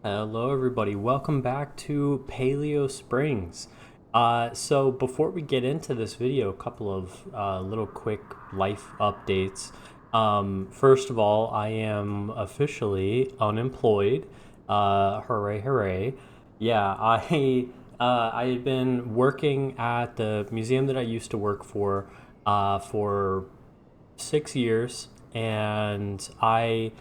Hello, everybody. Welcome back to Paleo Springs. So before we get into this video, a couple of little quick life updates. First of all, I am officially unemployed. Hooray, hooray. Yeah, I had been working at the museum that I used to work for 6 years, and I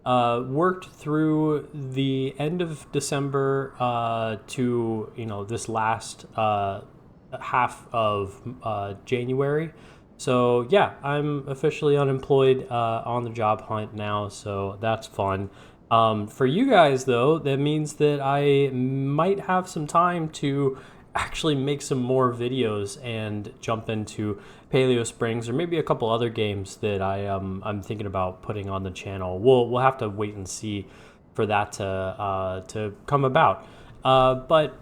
worked through the end of December to this last half of January. So yeah, I'm officially unemployed, on the job hunt now, so that's fun. For you guys, though, that means that I might have some time to actually make some more videos and jump into Paleo Springs or maybe a couple other games that I'm thinking about putting on the channel. We'll have to wait and see for that to come about. But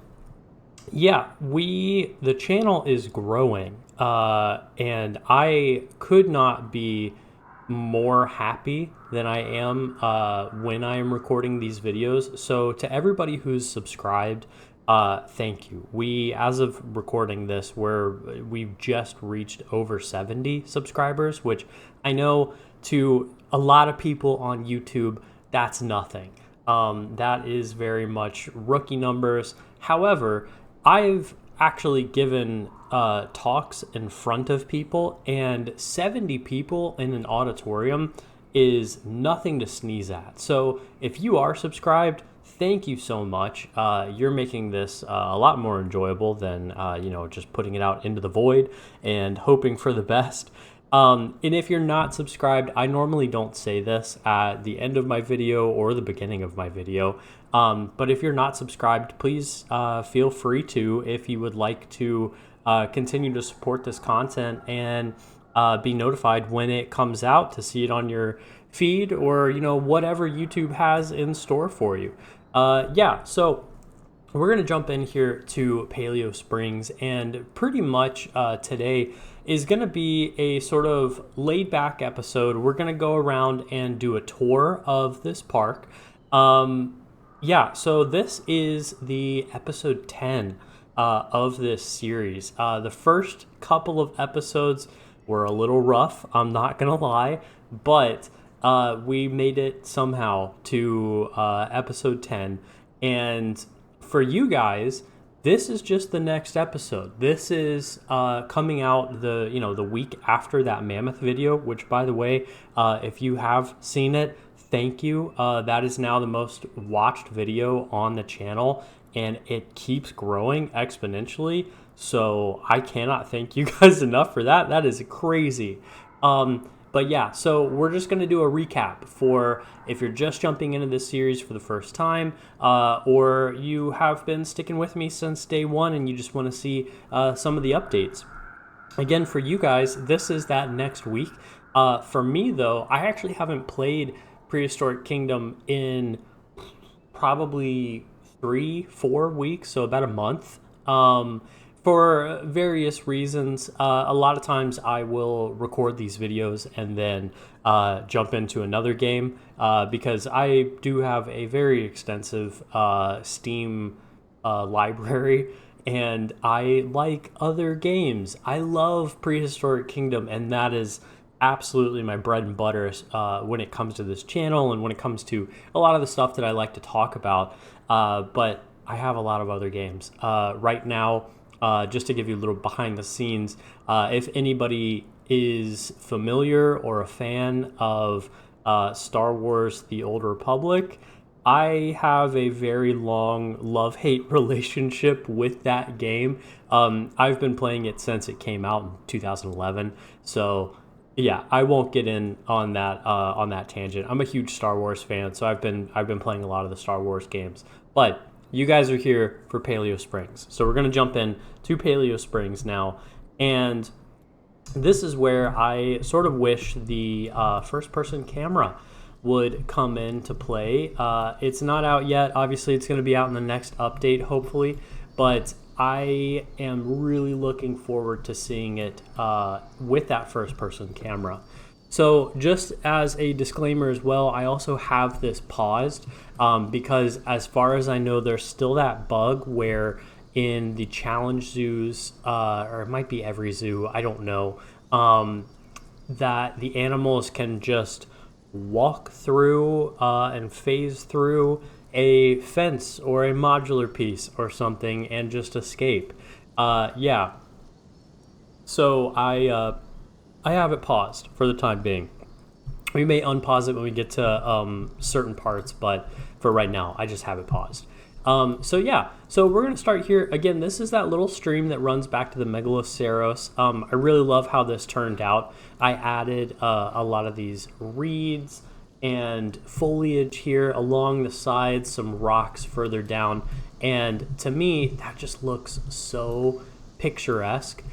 yeah, the channel is growing, and I could not be more happy than I am when I am recording these videos. So to everybody who's subscribed, thank you. As of recording this, we've just reached over 70 subscribers, which I know to a lot of people on YouTube, that's nothing. That is very much rookie numbers. However, I've actually given talks in front of people, and 70 people in an auditorium is nothing to sneeze at. So if you are subscribed, thank you so much. You're making this a lot more enjoyable than just putting it out into the void and hoping for the best. And if you're not subscribed, I normally don't say this at the end of my video or the beginning of my video. But if you're not subscribed, please feel free to, if you would like to continue to support this content and be notified when it comes out, to see it on your feed or whatever YouTube has in store for you. So we're going to jump in here to Paleo Springs, and pretty much today is going to be a sort of laid back episode. We're going to go around and do a tour of this park. So this is the episode 10 of this series. The first couple of episodes were a little rough, I'm not going to lie, but we made it somehow to episode 10. And for you guys, this is just the next episode. This is coming out the week after that Mammoth video, which, by the way, if you have seen it, thank you. That is now the most watched video on the channel, and it keeps growing exponentially. So I cannot thank you guys enough for that. That is crazy. But yeah, so we're just going to do a recap for if you're just jumping into this series for the first time, or you have been sticking with me since day one and you just want to see some of the updates. Again, for you guys, this is that next week. For me, though, I actually haven't played Prehistoric Kingdom in probably 3-4 weeks, so about a month. For various reasons, a lot of times I will record these videos and then jump into another game because I do have a very extensive Steam library, and I like other games. I love Prehistoric Kingdom, and that is absolutely my bread and butter when it comes to this channel and when it comes to a lot of the stuff that I like to talk about. But I have a lot of other games right now. Just to give you a little behind the scenes, if anybody is familiar or a fan of Star Wars The Old Republic, I have a very long love-hate relationship with that game. I've been playing it since it came out in 2011, so yeah, I won't get in on that tangent. I'm a huge Star Wars fan, so I've been playing a lot of the Star Wars games, but you guys are here for Paleo Springs. So we're going to jump in to Paleo Springs now. And this is where I sort of wish the first-person camera would come into play. It's not out yet. Obviously, it's going to be out in the next update, hopefully. But I am really looking forward to seeing it with that first-person camera. So just as a disclaimer as well, I also have this paused because as far as I know, there's still that bug where in the challenge zoos, or it might be every zoo, I don't know, that the animals can just walk through and phase through a fence or a modular piece or something and just escape. Yeah. So I have it paused for the time being. We may unpause it when we get to certain parts, but for right now, I just have it paused. So yeah, so we're going to start here. Again, this is that little stream that runs back to the Megaloceros. I really love how this turned out. I added a lot of these reeds and foliage here along the sides, some rocks further down. And to me, that just looks so picturesque.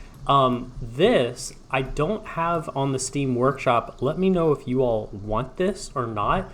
This I don't have on the Steam Workshop. Let me know if you all want this or not.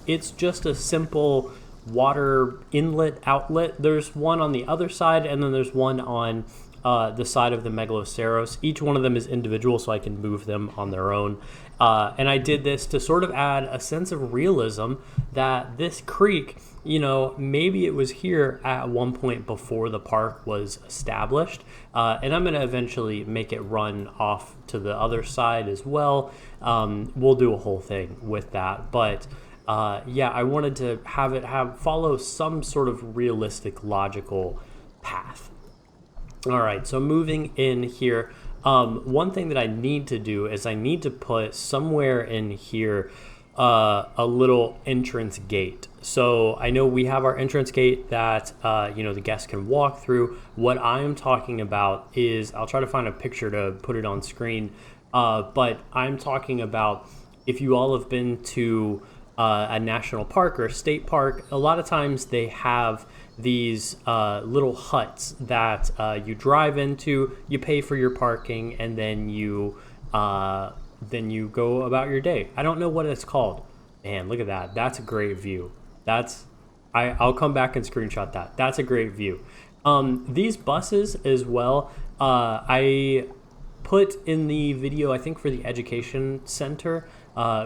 It's just a simple water inlet outlet. There's one on the other side, and then there's one on the side of the Megaloceros. Each one of them is individual, so I can move them on their own. And I did this to sort of add a sense of realism that this creek, you know, maybe it was here at one point before the park was established. And I'm going to eventually make it run off to the other side as well. We'll do a whole thing with that. But yeah, I wanted to have it follow some sort of realistic, logical path. All right, so moving in here, one thing that I need to do is I need to put somewhere in here a little entrance gate. So I know we have our entrance gate that you know, the guests can walk through. What I'm talking about is, I'll try to find a picture to put it on screen, but I'm talking about if you all have been to a national park or a state park, a lot of times they have these little huts that you drive into, you pay for your parking, and then you go about your day. I don't know what it's called. Man, look at that. That's a great view. I'll come back and screenshot that. That's a great view. These buses as well, I put in the video, I think for the education center,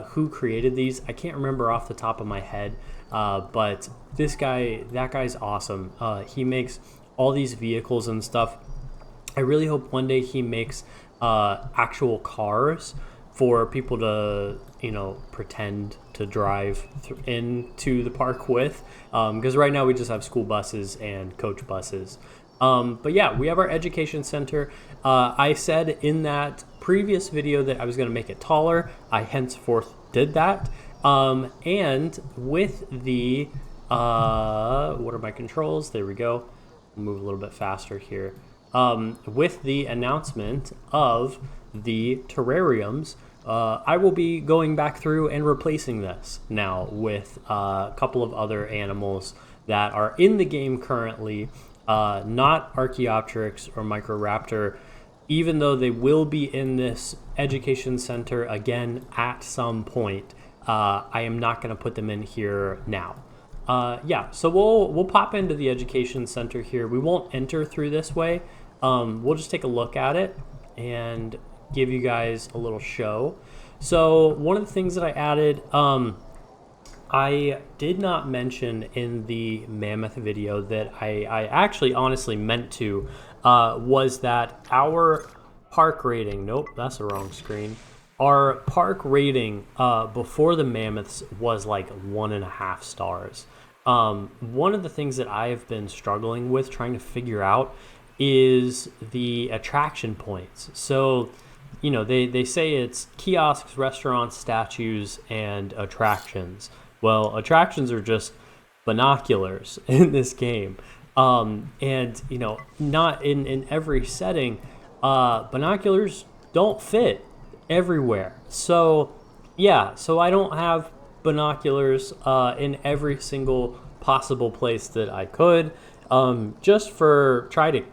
who created these. I can't remember off the top of my head, but that guy's awesome. He makes all these vehicles and stuff. I really hope one day he makes actual cars for people to, you know, pretend to drive into the park with, because right now we just have school buses and coach buses. But yeah, we have our education center. I said in that previous video that I was going to make it taller. I henceforth did that. And with the, what are my controls? There we go. Move a little bit faster here. With the announcement of the terrariums, I will be going back through and replacing this now with a couple of other animals that are in the game currently, not Archaeopteryx or Microraptor, even though they will be in this education center again at some point. I am not going to put them in here now. Yeah, so we'll pop into the education center here. We won't enter through this way. We'll just take a look at it and give you guys a little show. So one of the things that I added, I did not mention in the Mammoth video that I actually honestly meant to, was that our park rating, nope, that's the wrong screen. Our park rating before the Mammoths was like 1.5 stars. One of the things that I have been struggling with trying to figure out is the attraction points. So, you know, they say it's kiosks, restaurants, statues, and attractions. Well, attractions are just binoculars in this game. And, you know, not in every setting, binoculars don't fit everywhere. So, yeah, so I don't have binoculars in every single possible place that I could, just for trying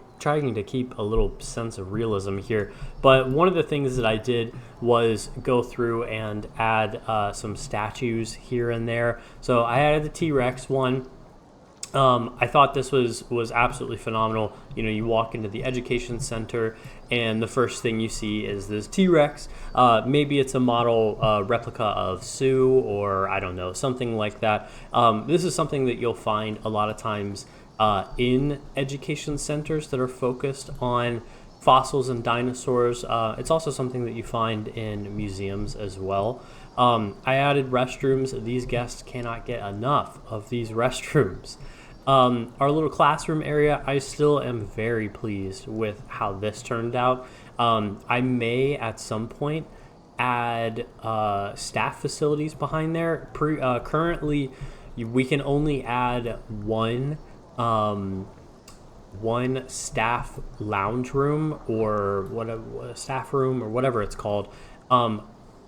to keep a little sense of realism here. But one of the things that I did was go through and add some statues here and there. So I added the T-Rex one. I thought this was absolutely phenomenal. You know, you walk into the education center, and the first thing you see is this T-Rex. Maybe it's a model replica of Sue, or I don't know, something like that. This is something that you'll find a lot of times in education centers that are focused on fossils and dinosaurs. It's also something that you find in museums as well. I added restrooms. These guests cannot get enough of these restrooms. Our little classroom area, I still am very pleased with how this turned out. I may at some point add staff facilities behind there. Currently, we can only add one staff lounge room, or whatever, staff room, or whatever it's called.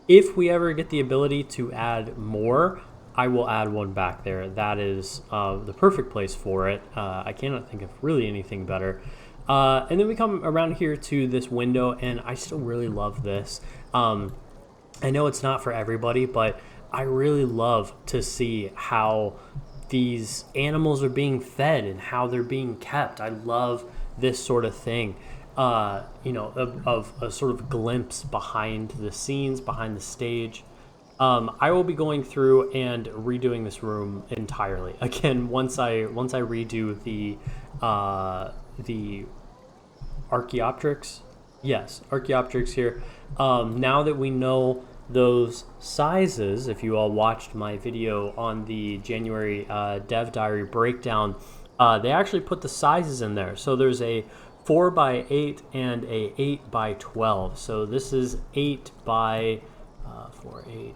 If we ever get the ability to add more, I will add one back there. That is the perfect place for it. I cannot think of really anything better. And then we come around here to this window, and I still really love this. I know it's not for everybody, but I really love to see how these animals are being fed and how they're being kept. I love this sort of thing. You know, of a sort of glimpse behind the scenes, behind the stage. I will be going through and redoing this room entirely. Again, once I redo the Archaeopteryx, yes, Archaeopteryx here. Now that we know those sizes, if you all watched my video on the January Dev Diary breakdown, they actually put the sizes in there. So there's a 4x8 and a 8x12. So this is 8 by 4, 8,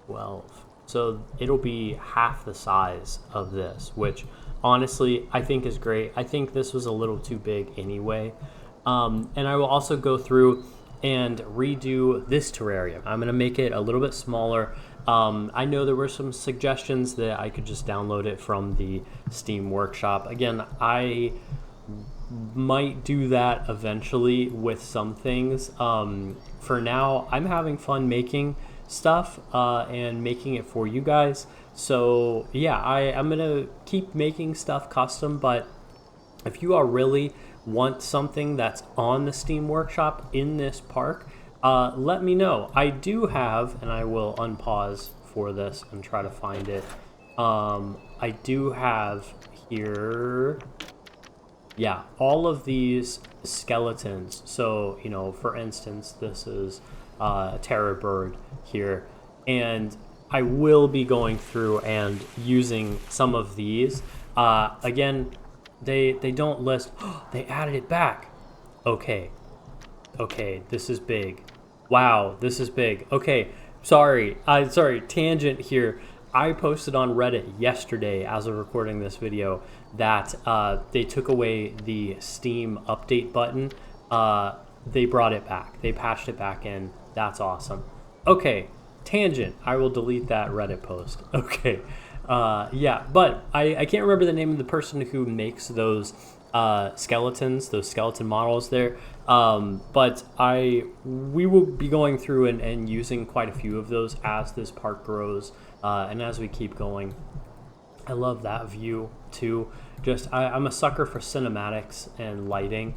12. So it'll be half the size of this, which honestly I think is great. I think this was a little too big anyway. And I will also go through and redo this terrarium. I'm going to make it a little bit smaller. I know there were some suggestions that I could just download it from the Steam Workshop. Again, I might do that eventually with some things. For now, I'm having fun making stuff and making it for you guys. So yeah, I'm gonna keep making stuff custom, but if you all really want something that's on the Steam Workshop in this park, let me know. I do have, and I will unpause for this and try to find it. I do have here, yeah, all of these skeletons. So, you know, for instance, this is a terror bird here, and I will be going through and using some of these. Again, they don't list. They added it back. Okay, this is big. Wow, this is big. Okay, sorry, tangent here. I posted on Reddit yesterday, as of recording this video, that they took away the Steam update button. They brought it back. They patched it back in. That's awesome. Okay, tangent. I will delete that Reddit post. Okay, yeah, but I can't remember the name of the person who makes those skeletons, those skeleton models there. But we will be going through and using quite a few of those as this park grows, and as we keep going. I love that view too. Just I'm a sucker for cinematics and lighting.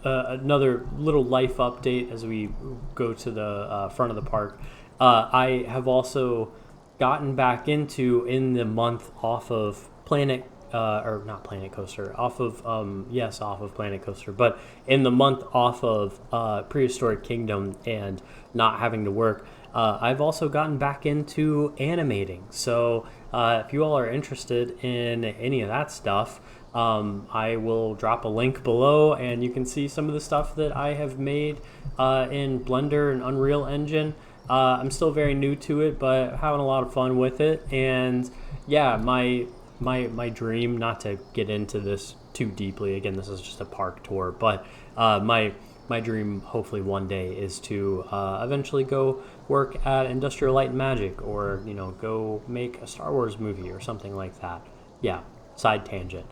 Another little life update as we go to the front of the park. I have also gotten back into, in the month off of Planet or not Planet Coaster, off of off of Planet Coaster, but in the month off of Prehistoric Kingdom and not having to work, I've also gotten back into animating. So if you all are interested in any of that stuff, I will drop a link below, and you can see some of the stuff that I have made in Blender and Unreal Engine. I'm still very new to it, but having a lot of fun with it. And yeah, my dream, not to get into this too deeply, again, this is just a park tour, but my dream hopefully one day is to eventually go work at Industrial Light and Magic, or, you know, go make a Star Wars movie or something like that. Yeah, side tangent.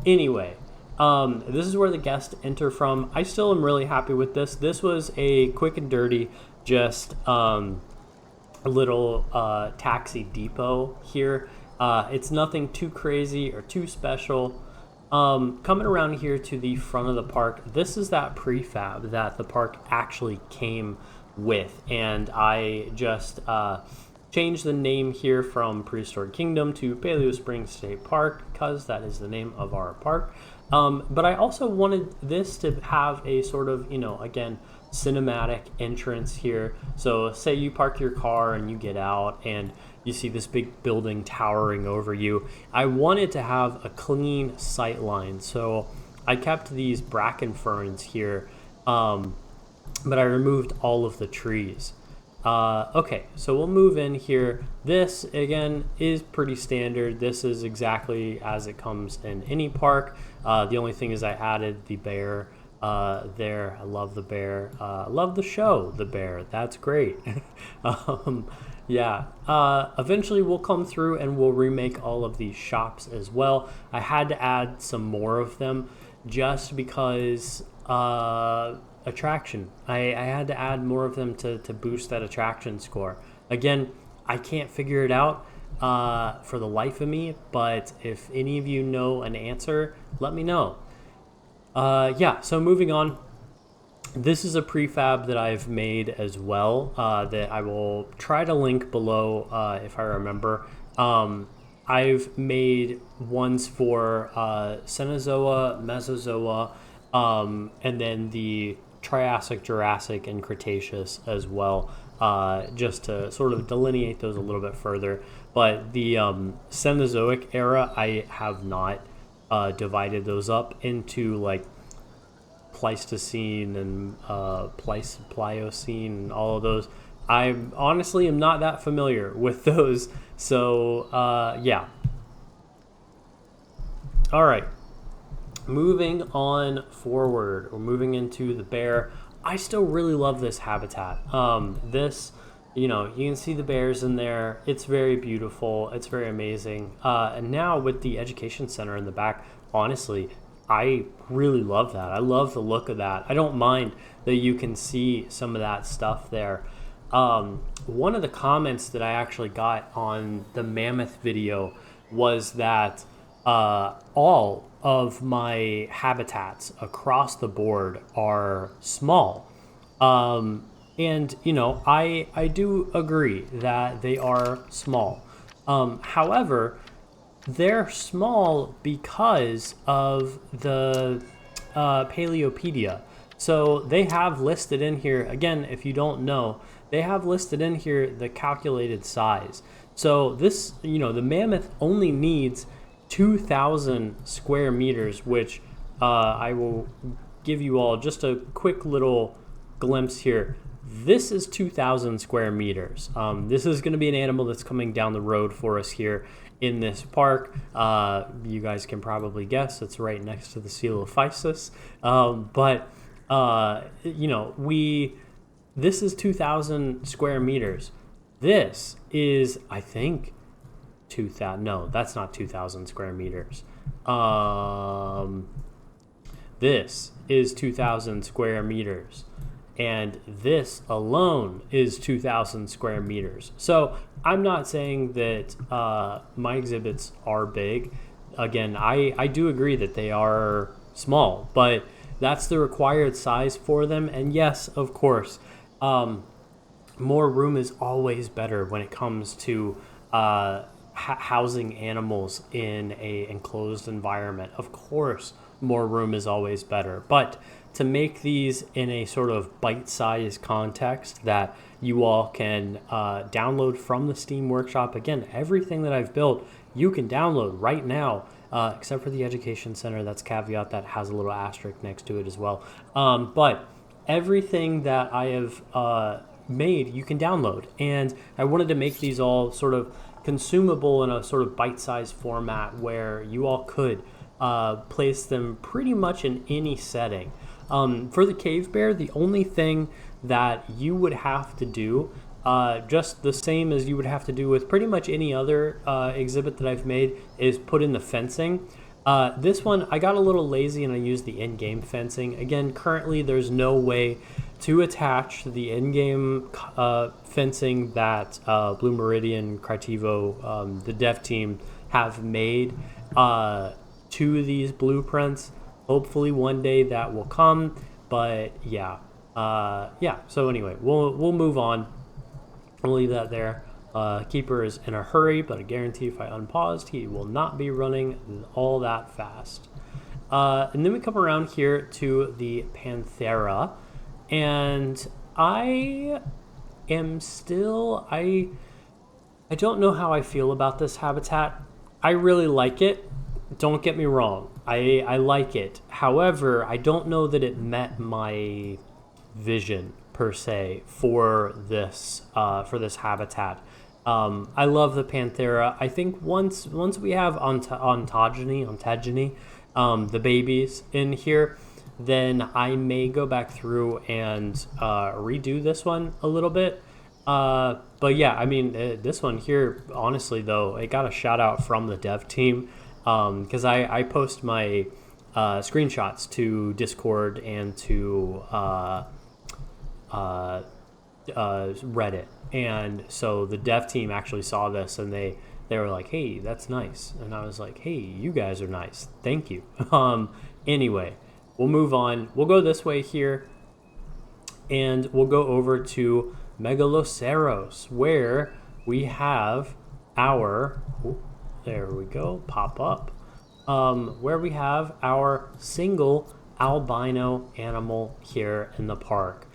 Anyway, this is where the guests enter from. I still am really happy with this. This was a quick and dirty, just a little taxi depot here. It's nothing too crazy or too special. Coming around here to the front of the park, this is that prefab that the park actually came with, and I just changed the name here from Prehistoric Kingdom to Paleo Springs State Park because that is the name of our park. But I also wanted this to have a sort of, again, cinematic entrance here. So say you park your car and you get out and you see this big building towering over you. I wanted to have a clean sight line, so I kept these bracken ferns here, but I removed all of the trees. Okay, so we'll move in here. This, again, is pretty standard. This is exactly as it comes in any park. The only thing is I added the bear there. I love the bear. I love the show, The Bear. That's great. Yeah, eventually we'll come through and we'll remake all of these shops as well. I had to add some more of them just because attraction. I had to add more of them to boost that attraction score. Again, I can't figure it out for the life of me, but if any of you know an answer, let me know. Yeah, so moving on. This is a prefab that I've made as well that I will try to link below if I remember. I've made ones for Cenozoa, Mesozoa, and then the Triassic, Jurassic, and Cretaceous as well, just to sort of delineate those a little bit further. But the Cenozoic era, I have not divided those up into like Pleistocene and Pliocene and all of those. I honestly am not that familiar with those, so yeah. All right, moving on forward, we're moving into the bear. I still really love this habitat. This, you can see the bears in there. It's very beautiful. It's very amazing. And now with the education center in the back, honestly, I really love that. I love the look of that. I don't mind that you can see some of that stuff there. One of the comments that I actually got on the Mammoth video was that all of my habitats across the board are small. And, I do agree that they are small. However, they're small because of the Paleopedia. So they have listed in here, again, if you don't know, they have listed in here the calculated size. So this, the mammoth only needs 2,000 square meters, which I will give you all just a quick little glimpse here. This is 2,000 square meters. This is going to be an animal that's coming down the road for us here in this park. You guys can probably guess it's right next to the Coelophysis. This is 2,000 square meters. This is, I think, 2,000. No, that's not 2,000 square meters. This is 2,000 square meters. And this alone is 2,000 square meters. So I'm not saying that my exhibits are big. Again, I do agree that they are small, but that's the required size for them. And yes, of course, more room is always better when it comes to housing animals in a enclosed environment. Of course, more room is always better. But to make these in a sort of bite-sized context that you all can download from the Steam Workshop. Again, everything that I've built, you can download right now, except for the Education Center. That's caveat that has a little asterisk next to it as well. But everything that I have made, you can download. And I wanted to make these all sort of consumable in a sort of bite-sized format where you all could place them pretty much in any setting. For the cave bear, the only thing that you would have to do, just the same as you would have to do with pretty much any other exhibit that I've made, is put in the fencing. This one, I got a little lazy and I used the in-game fencing. Again, currently there's no way to attach the in-game fencing that Blue Meridian, Critivo, the dev team have made to these blueprints. Hopefully one day that will come, but yeah. So anyway, we'll move on. I'll leave that there. Keeper is in a hurry, but I guarantee if I unpaused, he will not be running all that fast. And then we come around here to the Panthera, and I am still, I don't know how I feel about this habitat. I really like it. Don't get me wrong. I like it. However, I don't know that it met my vision per se for this habitat. I love the Panthera. I think once we have ontogeny, the babies in here, then I may go back through and redo this one a little bit. But yeah, I mean, this one here, honestly though, it got a shout out from the dev team, because I post my screenshots to Discord and to Reddit, and so the dev team actually saw this and they were like, hey, that's nice, and I was like, hey, you guys are nice, thank you. Anyway, we'll move on. We'll go this way here and we'll go over to Megaloceros, where we have our there we go, pop up, where we have our single albino animal here in the park.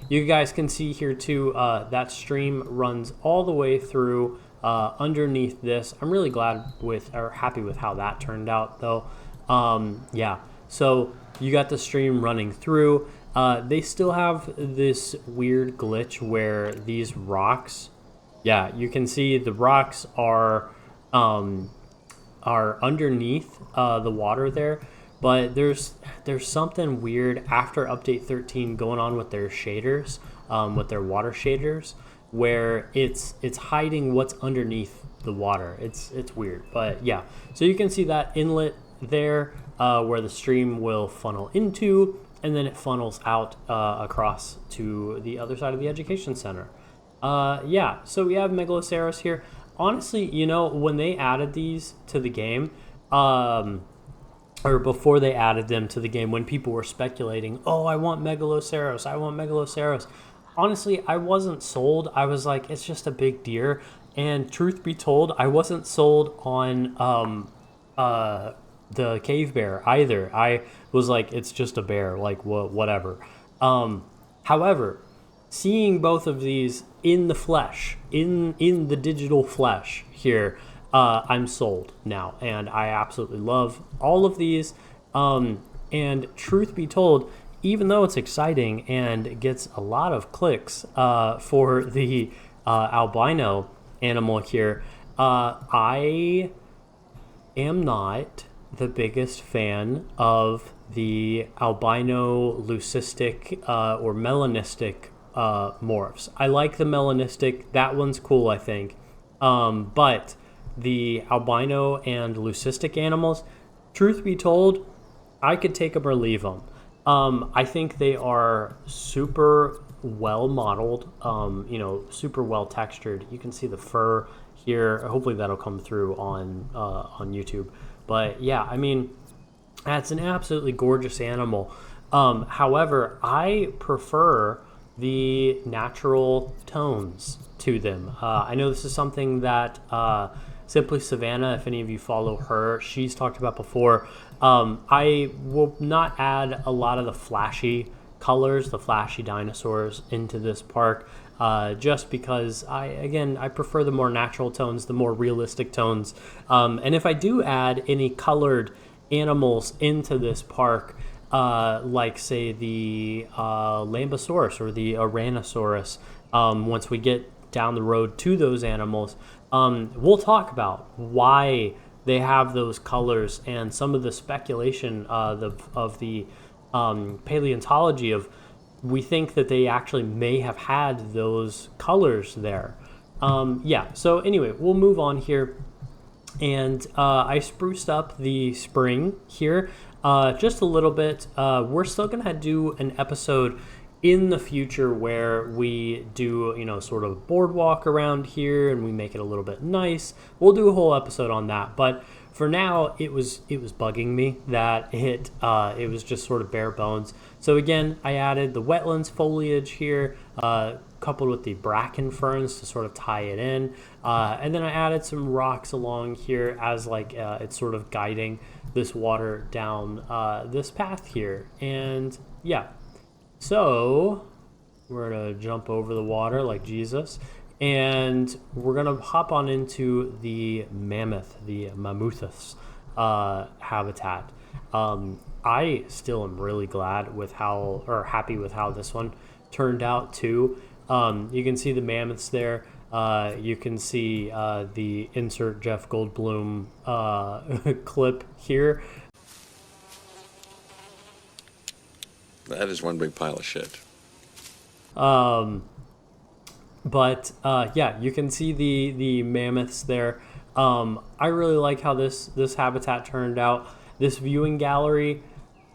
You guys can see here too, that stream runs all the way through underneath this. I'm really happy with how that turned out though. Yeah, so you got the stream running through. They still have this weird glitch where these rocks, yeah, you can see the rocks are underneath the water there. But there's something weird after update 13 going on with their shaders, with their water shaders, where it's hiding what's underneath the water. It's weird, but yeah. So you can see that inlet there, where the stream will funnel into, and then it funnels out across to the other side of the education center. Yeah. So we have Megaloceros here. Honestly, you know, when they added these to the game, or before they added them to the game, when people were speculating, oh, I want Megaloceros. Honestly, I wasn't sold. I was like, it's just a big deer. And truth be told, I wasn't sold on the cave bear either. I was like, it's just a bear, like whatever. However, seeing both of these in the flesh, in the digital flesh here, I'm sold now, and I absolutely love all of these. And truth be told, even though it's exciting and gets a lot of clicks for the albino animal here, I am not the biggest fan of the albino leucistic or melanistic morphs. I like the melanistic. That one's cool, I think. But the albino and leucistic animals, truth be told, I could take them or leave them. I think they are super well modeled, super well textured. You can see the fur here. Hopefully that'll come through on YouTube. But yeah, I mean, that's an absolutely gorgeous animal. However, I prefer the natural tones to them. I know this is something that Simply Savannah, if any of you follow her, she's talked about before. I will not add a lot of the flashy colors, the flashy dinosaurs into this park, just because I prefer the more natural tones, the more realistic tones. And if I do add any colored animals into this park, like say the Lambosaurus or the Tyrannosaurus, once we get down the road to those animals, we'll talk about why they have those colors and some of the speculation of the paleontology of, we think that they actually may have had those colors there. Yeah, so anyway, we'll move on here. And I spruced up the spring here just a little bit. We're still going to do an episode in the future where we do, sort of a boardwalk around here and we make it a little bit nice, we'll do a whole episode on that. But for now, it was bugging me that it was just sort of bare bones. So again, I added the wetlands foliage here, coupled with the bracken ferns to sort of tie it in. And then I added some rocks along here as like it's sort of guiding this water down this path here. And yeah, so we're gonna jump over the water like Jesus. And we're going to hop on into the mammoth, the Mammothus habitat. I still am really glad with happy with how this one turned out too. You can see the mammoths there. You can see the insert Jeff Goldblum clip here. That is one big pile of shit. But yeah, you can see the mammoths there. I really like how this habitat turned out. This viewing gallery,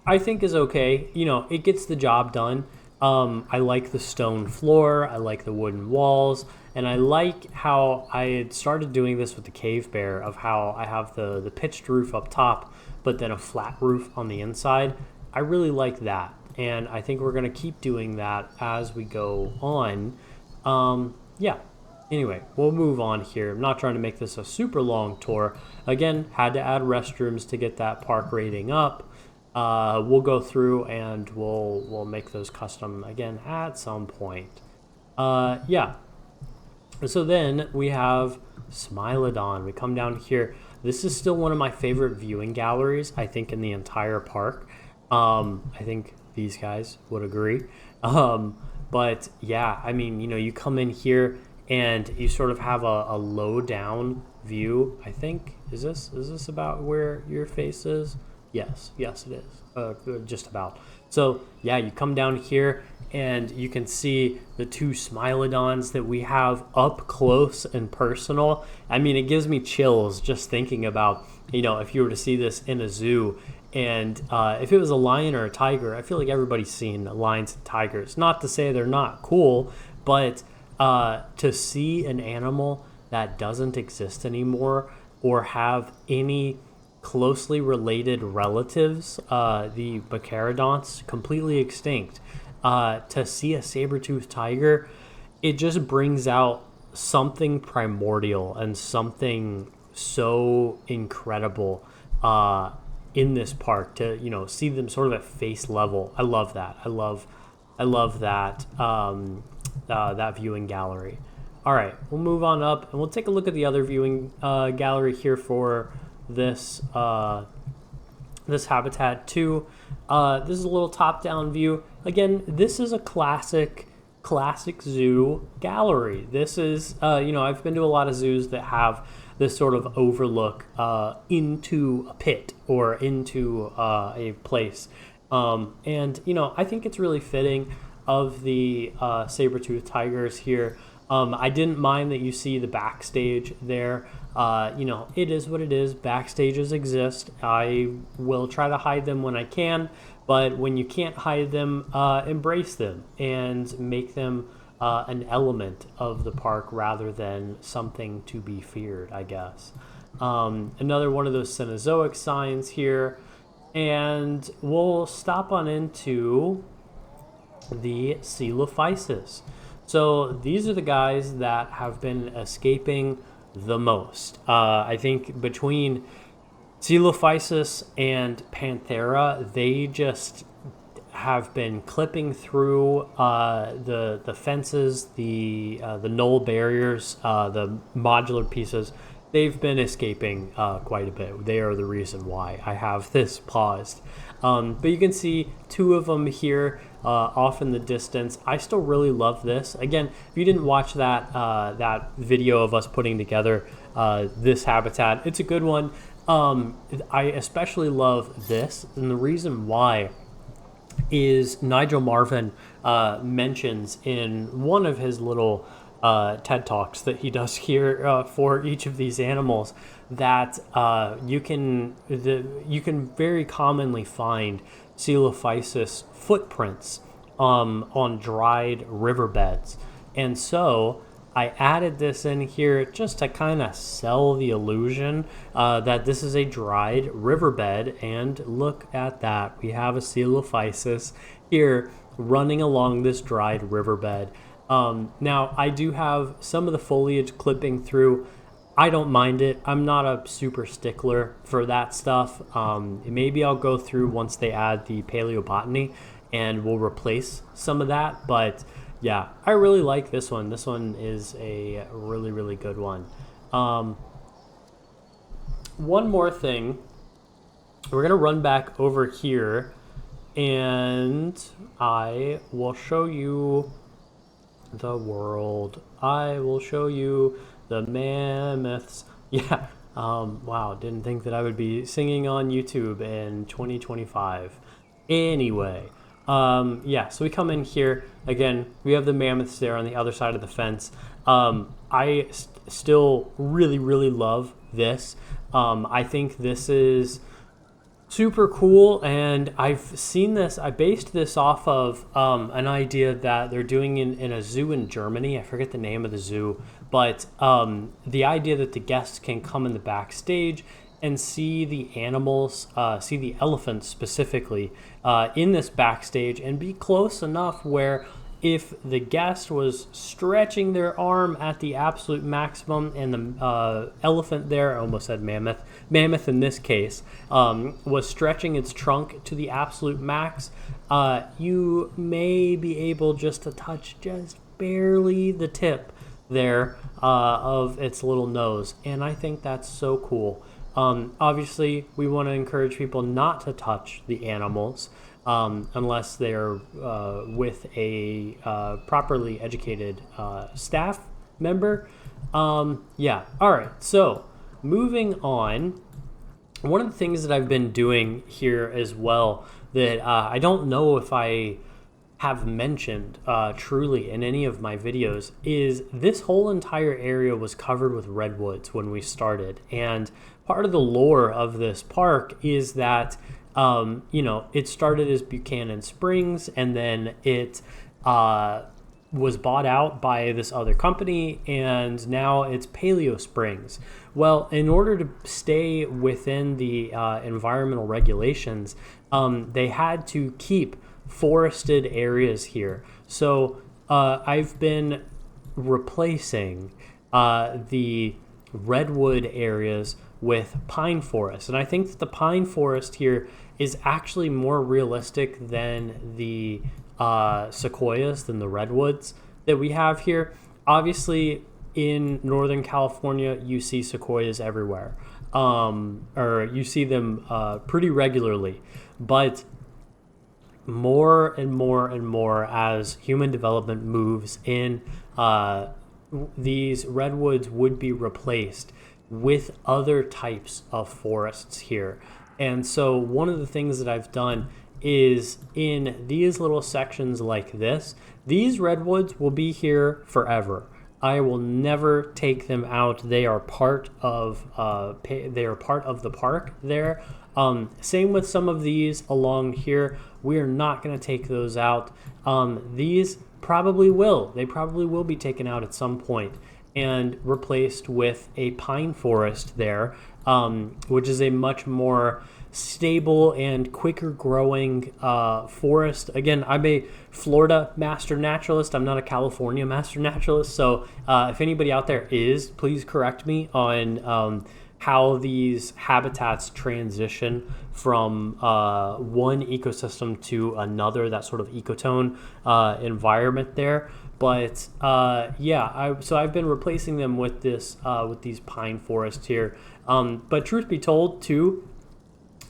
I think, is okay. It gets the job done. I like the stone floor. I like the wooden walls. And I like how I had started doing this with the cave bear, of how I have the pitched roof up top, but then a flat roof on the inside. I really like that. And I think we're going to keep doing that as we go on. Yeah, anyway, we'll move on here. I'm not trying to make this a super long tour. Again, had to add restrooms to get that park rating up. We'll go through and we'll make those custom again at some point. Yeah, so then we have Smilodon. We come down here. This is still one of my favorite viewing galleries, I think, in the entire park. I think these guys would agree. But yeah, I mean, you come in here and you sort of have a low down view. I think, is this about where your face is? Yes, it is. Just about. So yeah, you come down here and you can see the two Smilodons that we have up close and personal. I mean, it gives me chills just thinking about, if you were to see this in a zoo. And if it was a lion or a tiger, I feel like everybody's seen lions and tigers. Not to say they're not cool, but to see an animal that doesn't exist anymore or have any closely related relatives, the Megaloceros, completely extinct, to see a saber-toothed tiger, it just brings out something primordial and something so incredible in this park to see them sort of at face level. I love that. I love that that viewing gallery. All right, we'll move on up and we'll take a look at the other viewing gallery here for this this habitat too. This is a little top-down view. Again, this is a classic zoo gallery. This is I've been to a lot of zoos that have this sort of overlook into a pit or into a place. And I think it's really fitting of the saber-toothed tigers here. I didn't mind that you see the backstage there. It is what it is. Backstages exist. I will try to hide them when I can, but when you can't hide them, embrace them and make them an element of the park rather than something to be feared, I guess. Another one of those Cenozoic signs here. And we'll stop on into the Coelophysis. So these are the guys that have been escaping the most. I think between Coelophysis and Panthera, they just have been clipping through the fences, the knoll barriers, the modular pieces. They've been escaping quite a bit. They are the reason why I have this paused. But you can see two of them here off in the distance. I still really love this. Again, if you didn't watch that video of us putting together this habitat, it's a good one. I especially love this, and the reason why is Nigel Marvin mentions in one of his little TED Talks that he does here for each of these animals that you can very commonly find Coelophysis footprints on dried riverbeds. And so I added this in here just to kind of sell the illusion that this is a dried riverbed. And look at that. We have a Coelophysis here running along this dried riverbed. Now, I do have some of the foliage clipping through. I don't mind it. I'm not a super stickler for that stuff. Maybe I'll go through once they add the paleobotany and we'll replace some of that. But yeah, I really like this one. This one is a really, really good one. One more thing. We're going to run back over here and I will show you the world. I will show you the mammoths. Yeah. Wow. Didn't think that I would be singing on YouTube in 2025. Anyway. Yeah, so we come in here again. We have the mammoths there on the other side of the fence. I still really, really love this. I think this is super cool, and I've seen this. I based this off of an idea that they're doing in a zoo in Germany. I forget the name of the zoo, but the idea that the guests can come in the backstage and see the animals, see the elephants specifically in this backstage, and be close enough where if the guest was stretching their arm at the absolute maximum and the elephant there, I almost said mammoth in this case, was stretching its trunk to the absolute max, you may be able just to touch just barely the tip there of its little nose. And I think that's so cool. Obviously, we want to encourage people not to touch the animals unless they're with a properly educated staff member. Yeah, all right, so moving on. One of the things that I've been doing here as well that I don't know if I have mentioned truly in any of my videos is this whole entire area was covered with redwoods when we started. And part of the lore of this park is that, it started as Buchanan Springs, and then it was bought out by this other company, and now it's Paleo Springs. Well, in order to stay within the environmental regulations, they had to keep forested areas here. So I've been replacing the redwood areas with pine forest, and I think that the pine forest here is actually more realistic than the sequoias, than the redwoods that we have here. Obviously, in Northern California, you see sequoias everywhere, or you see them pretty regularly, but more and more and more as human development moves in, these redwoods would be replaced with other types of forests here. And so one of the things that I've done is in these little sections like this, these redwoods will be here forever. I will never take them out. They are part of the park there. Same with some of these along here. We are not going to take those out. These probably will. They probably will be taken out at some point and replaced with a pine forest there, which is a much more stable and quicker growing forest. Again, I'm a Florida master naturalist. I'm not a California master naturalist. So if anybody out there is, please correct me on how these habitats transition from one ecosystem to another, that sort of ecotone environment there. But so I've been replacing them with these pine forests here. But truth be told, too,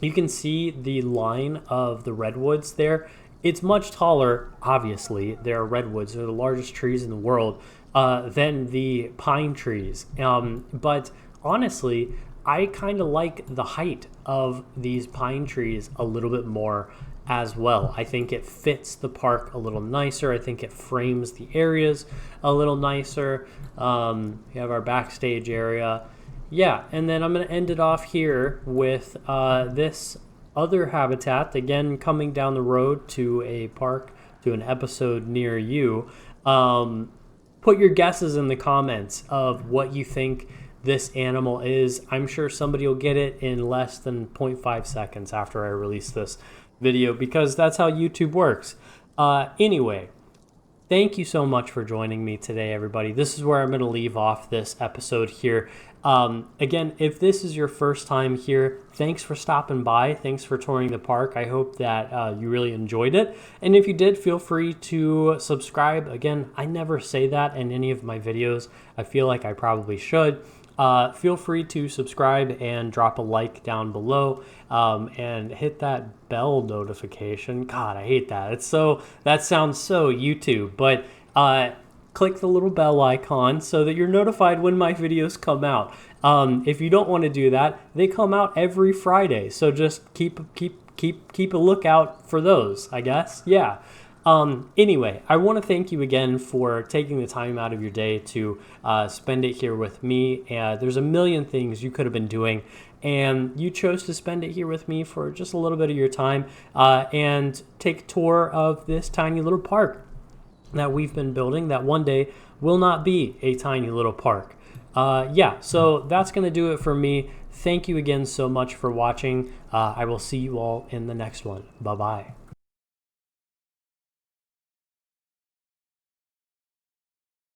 you can see the line of the redwoods there. It's much taller, obviously. They're redwoods. They're the largest trees in the world than the pine trees. But honestly, I kind of like the height of these pine trees a little bit more as well. I think it fits the park a little nicer. I think it frames the areas a little nicer. We have our backstage area. Yeah, and then I'm going to end it off here with this other habitat, again coming down the road to a park to an episode near you. Put your guesses in the comments of what you think this animal is. I'm sure somebody will get it in less than 0.5 seconds after I release this video, because that's how YouTube works. Anyway, thank you so much for joining me today, everybody. This is where I'm going to leave off this episode here. Again, if this is your first time here, thanks for stopping by. Thanks for touring the park. I hope that you really enjoyed it. And if you did, feel free to subscribe. Again, I never say that in any of my videos. I feel like I probably should. Feel free to subscribe and drop a like down below, and hit that bell notification. God, I hate that. That sounds so YouTube, but click the little bell icon so that you're notified when my videos come out. If you don't want to do that, they come out every Friday, so just keep a lookout for those, I guess. Yeah. Anyway, I want to thank you again for taking the time out of your day to spend it here with me. There's a million things you could have been doing, and you chose to spend it here with me for just a little bit of your time, and take a tour of this tiny little park that we've been building that one day will not be a tiny little park. Yeah, so that's going to do it for me. Thank you again so much for watching. I will see you all in the next one. Bye-bye.